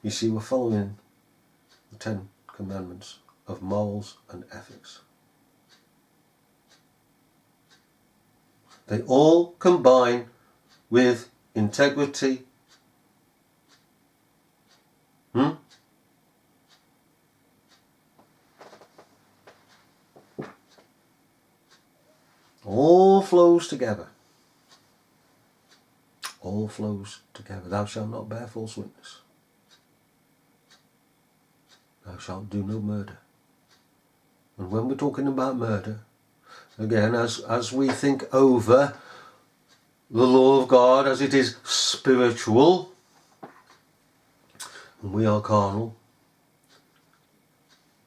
You see, we're following the 10 Commandments of morals and ethics. They all combine with integrity. All flows together. All flows together. Thou shalt not bear false witness. Thou shalt do no murder. And when we're talking about murder, again, as we think over the law of God as it is spiritual, and we are carnal,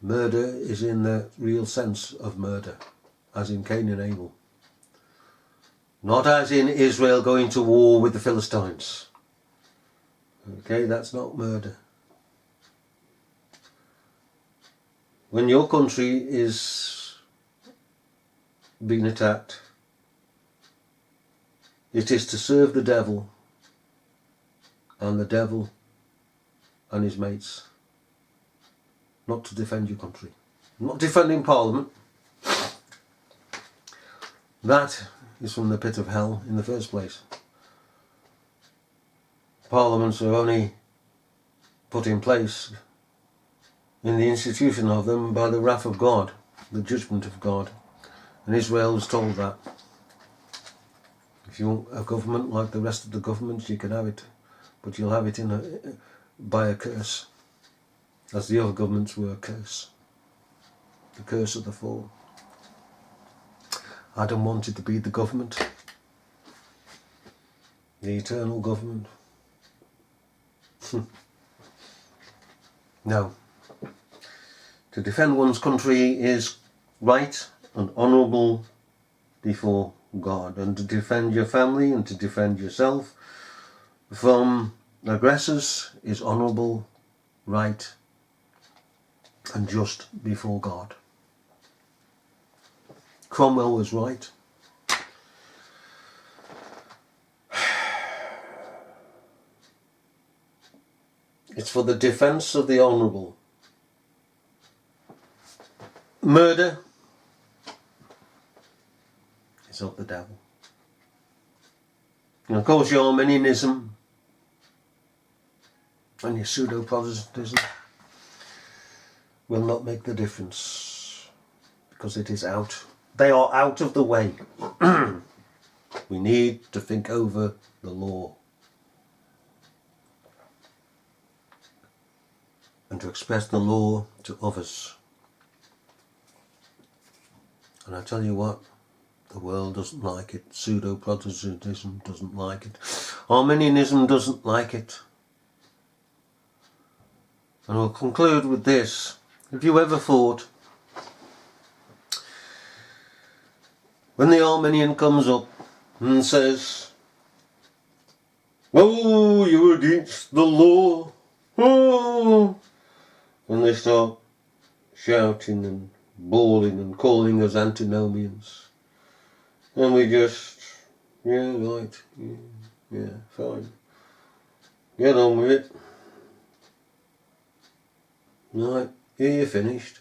murder is in the real sense of murder, as in Cain and Abel. Not as in Israel going to war with the Philistines. Okay, that's not murder. When your country is being attacked, it is to serve the devil and his mates, not to defend your country. Not defending Parliament. That is from the pit of hell in the first place. Parliaments are only put in place in the institution of them by the wrath of God, the judgment of God. And Israel was told that. If you want a government like the rest of the governments, you can have it, but you'll have it by a curse, as the other governments were a curse. The curse of the fall. Adam wanted to be the government, the eternal government. No. To defend one's country is right and honourable before God, and to defend your family and to defend yourself from aggressors is honourable, right and just before God. Cromwell was right. It's for the defence of the honourable. Murder is of the devil. And of course your Arminianism and your pseudo-Protestantism will not make the difference, because it is out. They are out of the way. We need to think over the law and to express the law to others. And I tell you what, the world doesn't like it. Pseudo-Protestantism doesn't like it. Arminianism doesn't like it. And I'll conclude with this. Have you ever thought, when the Arminian comes up and says, "Oh, you're against the law," oh, and they start shouting and bawling and calling us antinomians, and we just, yeah, right, yeah, fine, get on with it. Right, here you're finished.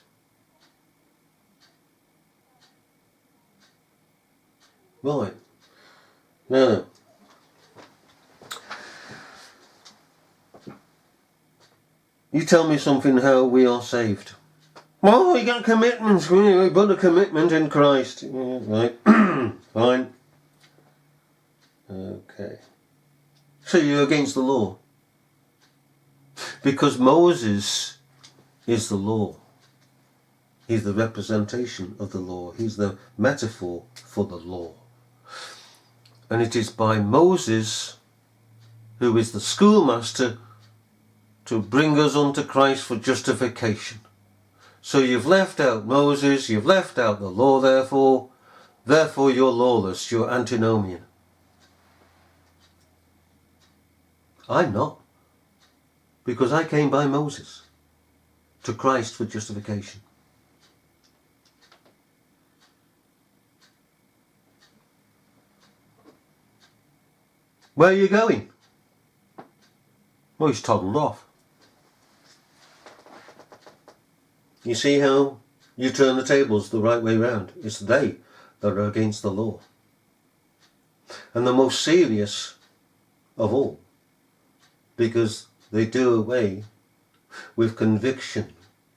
Right, now, you tell me something how we are saved. Well, we got commitments, we got a commitment in Christ. Yeah, right, fine. Okay. So you're against the law? Because Moses is the law. He's the representation of the law. He's the metaphor for the law. And it is by Moses, who is the schoolmaster, to bring us unto Christ for justification. So you've left out Moses, you've left out the law, therefore you're lawless, you're antinomian. I'm not, because I came by Moses to Christ for justification. Where are you going? Well, he's toddled off. You see how you turn the tables the right way round? It's they that are against the law. And the most serious of all, because they do away with conviction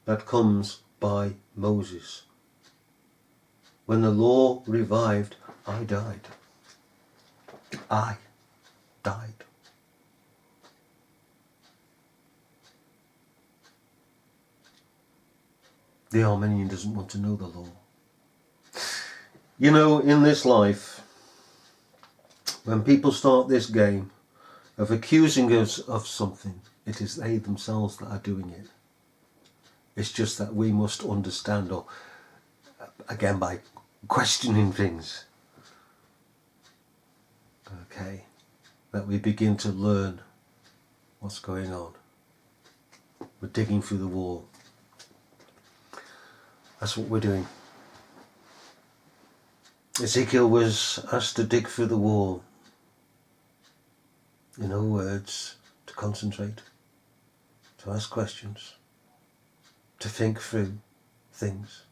that comes by Moses. When the law revived, I died. I died. The Armenian doesn't want to know the law. You know, in this life, when people start this game of accusing us of something, it is they themselves that are doing it. It's just that we must understand, or again by questioning things, okay, that we begin to learn what's going on. We're digging through the wall. That's what we're doing. Ezekiel was asked to dig through the wall. In other words, to concentrate, to ask questions, to think through things,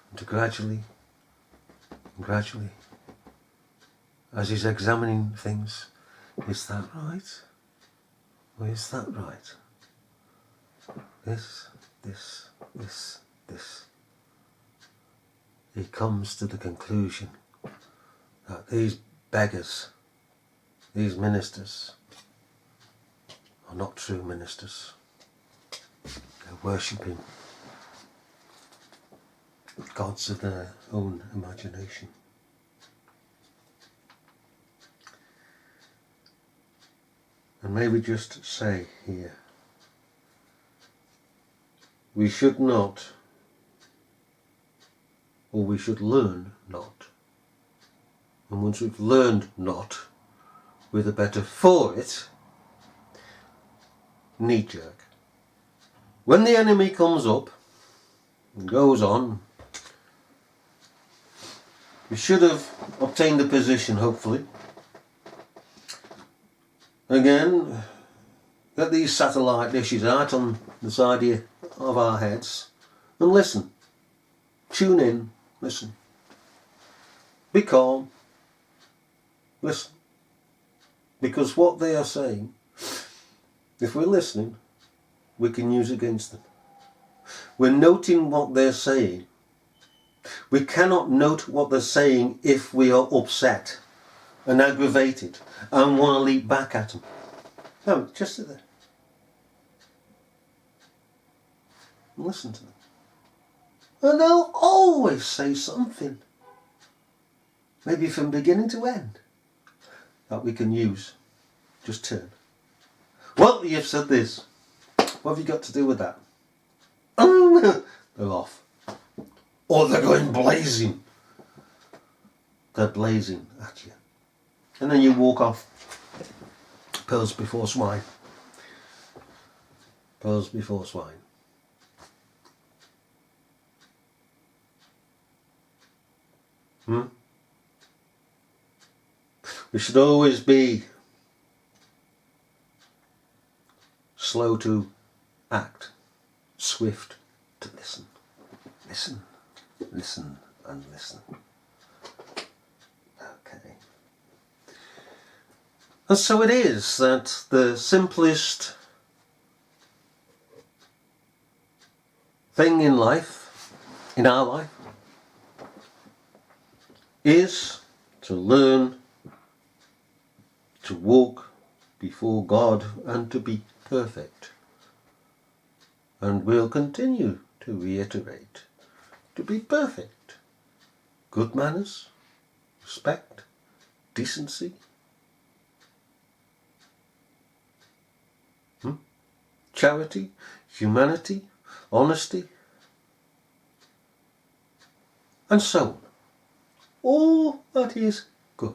and to gradually, as he's examining things, is that right? Or is that right? This. He comes to the conclusion that these beggars, these ministers, are not true ministers. They're worshipping gods of their own imagination. And may we just say here, we should not, or we should learn not. And once we've learned not, we're the better for it. Knee jerk. When the enemy comes up and goes on, we should have obtained a position, hopefully. Again, get these satellite dishes out on the side of our heads and listen. Tune in, listen. Be calm. Listen. Because what they are saying, if we're listening, we can use against them. We're noting what they're saying. We cannot note what they're saying if we are upset and aggravated and want to leap back at them. No, just sit there and listen to them. And they'll always say something, maybe from beginning to end, that we can use. Just turn. Well, you've said this. What have you got to do with that? They're off. Or they're going blazing. They're blazing at you. And then you walk off. Pearls before swine. Pearls before swine. We should always be slow to act, swift to listen. Listen, listen and listen. Okay. And so it is that the simplest thing in life, in our life, is to learn to walk before God and to be perfect. And we'll continue to reiterate, to be perfect. Good manners, respect, decency, charity, humanity, honesty, and so on. All that is good.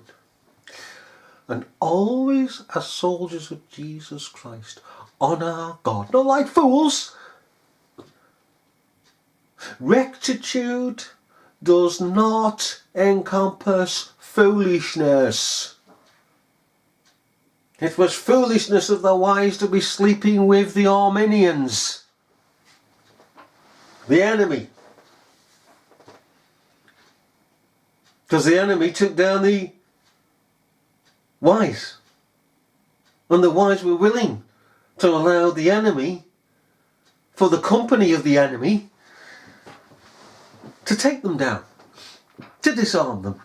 And always, as soldiers of Jesus Christ, honour God, not like fools. Rectitude does not encompass foolishness. It was foolishness of the wise to be sleeping with the Armenians. The enemy. Because the enemy took down the wise. And the wise were willing to allow the enemy, for the company of the enemy, to take them down, to disarm them,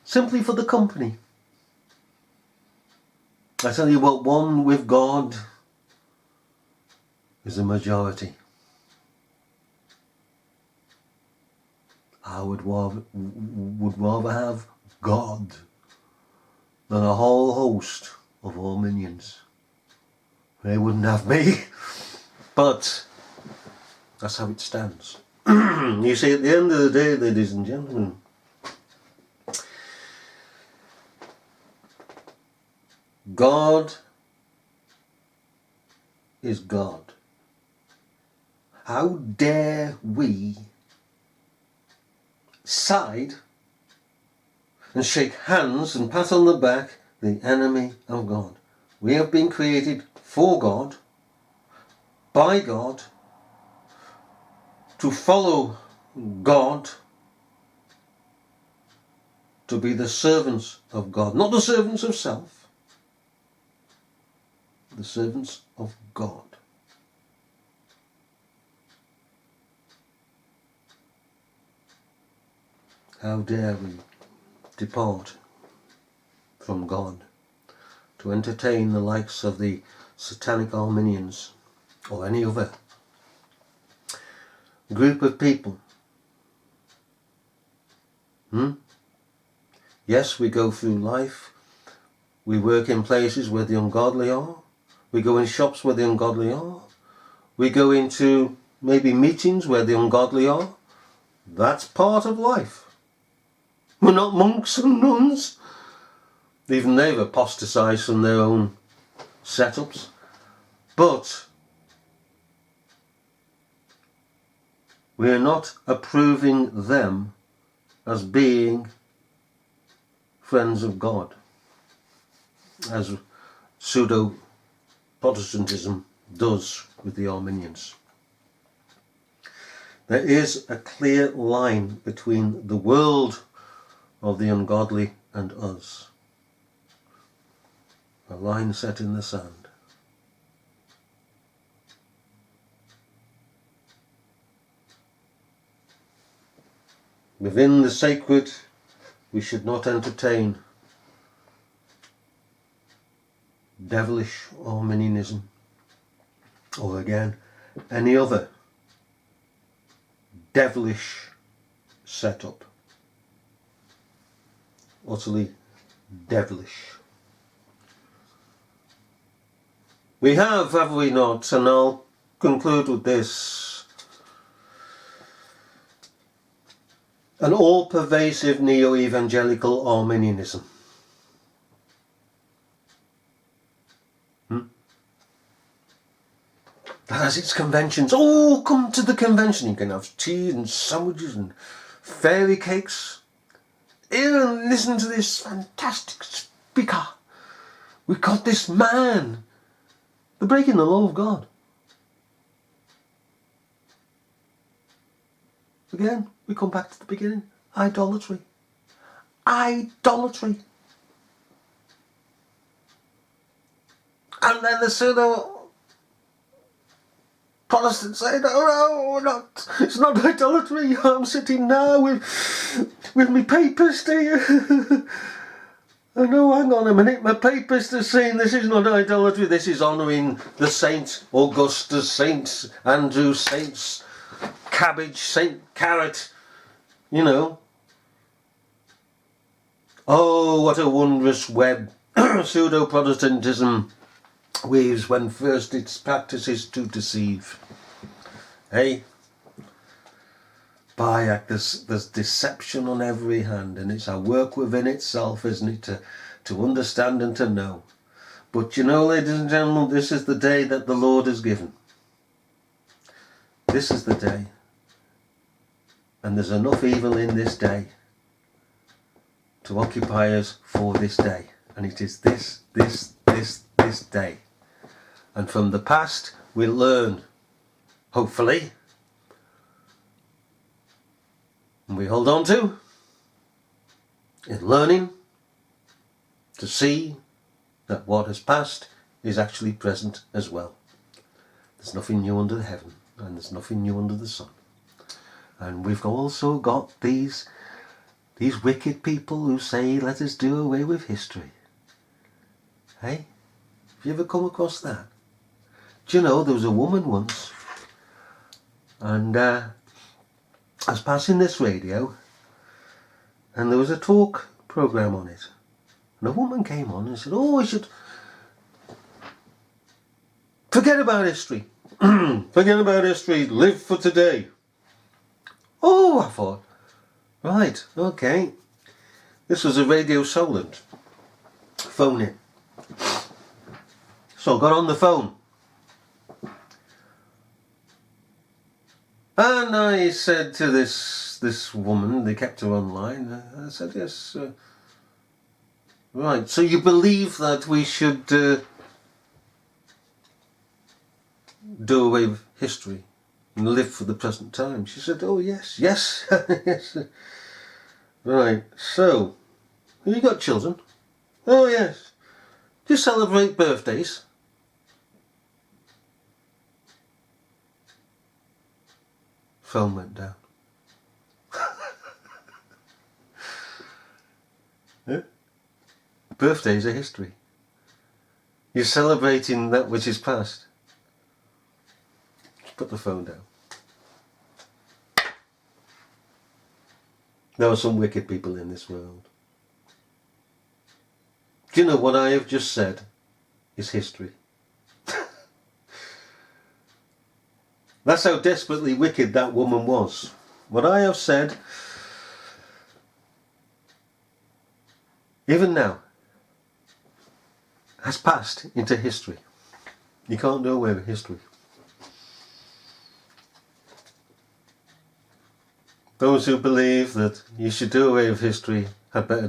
simply for the company. I tell you what, one with God is a majority. I would rather have God than a whole host of all minions. They wouldn't have me, but that's how it stands. You see, at the end of the day, ladies and gentlemen, God is God. How dare we side and shake hands and pat on the back the enemy of God? We have been created for God, by God, to follow God, to be the servants of God, not the servants of self, the servants of God. How dare we depart from God to entertain the likes of the satanic Arminians or any other group of people? Yes, we go through life. We work in places where the ungodly are. We go in shops where the ungodly are. We go into maybe meetings where the ungodly are. That's part of life. We're not monks and nuns. Even they've apostatized from their own setups. But we are not approving them as being friends of God, as pseudo-Protestantism does with the Arminians. There is a clear line between the world of the ungodly and us. A line set in the sand. Within the sacred, we should not entertain devilish Arminianism, or again, any other devilish setup. Utterly devilish. We have we not? And I'll conclude with this. An all-pervasive neo-evangelical Arminianism. That has its conventions. Oh, come to the convention. You can have tea and sandwiches and fairy cakes. Here and listen to this fantastic speaker. We've got this man. They're breaking the law of God. Again, we come back to the beginning. Idolatry. Idolatry. And then the pseudo-Protestants say, no, not, it's not idolatry. I'm sitting now with my papers to you. Oh no, hang on a minute, my papers are saying this is not idolatry, this is honouring the Saint Augustus, Saint Andrew, Saint Cabbage, Saint Carrot, you know. Oh, what a wondrous web pseudo-Protestantism weaves when first its practices to deceive. Hey? There's deception on every hand, and it's a work within itself, isn't it, to understand and to know. But you know, ladies and gentlemen, this is the day that the Lord has given. This is the day. And there's enough evil in this day to occupy us for this day. And it is this day. And from the past, we'll learn, hopefully, And we hold on to in learning to see that what has passed is actually present as well. There's nothing new under the heaven, and there's nothing new under the sun. And we've also got these wicked people who say, let us do away with history. Hey? Have you ever come across that? Do you know, there was a woman once, and I was passing this radio, and there was a talk program on it. And a woman came on and said, oh, we should forget about history. Forget about history. Live for today. Oh, I thought, right, okay. This was a Radio Solent. Phone in. So I got on the phone. And I said to this woman, they kept her online, I said, yes, right, so you believe that we should do away with history and live for the present time? She said, oh yes, yes, yes. Right, so, have you got children? Oh yes. Do you celebrate birthdays? Phone went down. Yeah? Birthdays are history. You're celebrating that which is past. Just put the phone down. There are some wicked people in this world. Do you know what I have just said is history? That's how desperately wicked that woman was. What I have said, even now, has passed into history. You can't do away with history. Those who believe that you should do away with history had better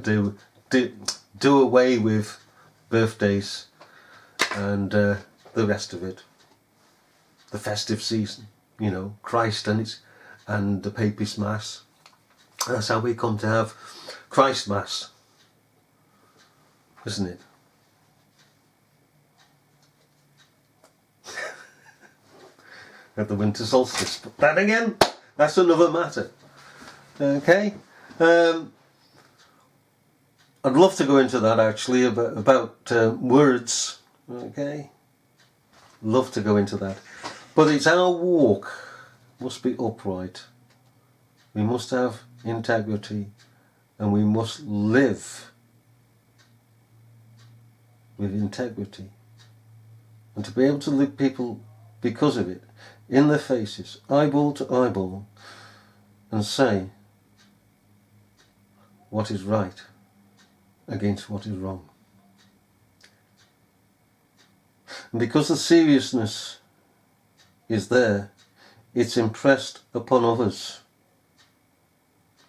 do away with birthdays and the rest of it. The festive season, you know, Christ and the Papist Mass. That's how we come to have Christ Mass, isn't it? At the winter solstice. But that again, that's another matter. Okay? I'd love to go into that actually, about words. Okay? Love to go into that. But it's our walk must be upright. We must have integrity, and we must live with integrity. And to be able to look people, because of it, in their faces, eyeball to eyeball, and say what is right against what is wrong. And because the seriousness is there, it's impressed upon others,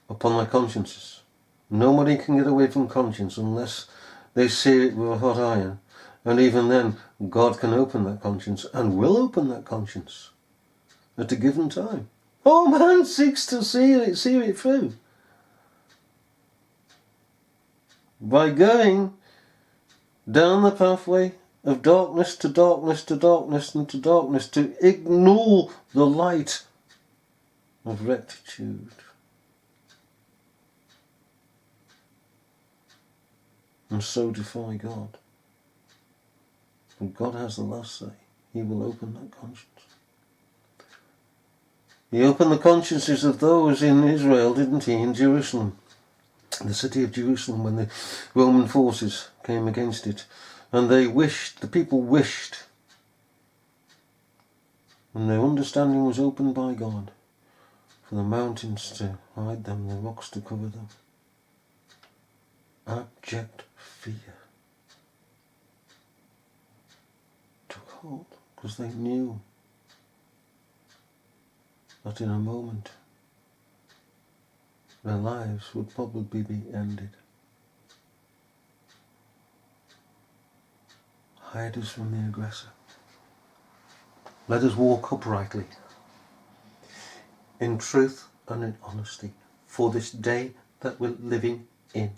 upon their consciences. Nobody can get away from conscience unless they see it with a hot iron. And even then, God can open that conscience, and will open that conscience at a given time. Oh, man seeks to see it through. By going down the pathway of darkness to darkness to darkness and to darkness, to ignore the light of rectitude. And so defy God. And God has the last say. He will open that conscience. He opened the consciences of those in Israel, didn't he, in Jerusalem. The city of Jerusalem, when the Roman forces came against it. And the people wished, and their understanding was opened by God, for the mountains to hide them, the rocks to cover them. Abject fear took hold, because they knew that in a moment their lives would probably be ended. Hide us from the aggressor. Let us walk uprightly, in truth and in honesty, for this day that we're living in.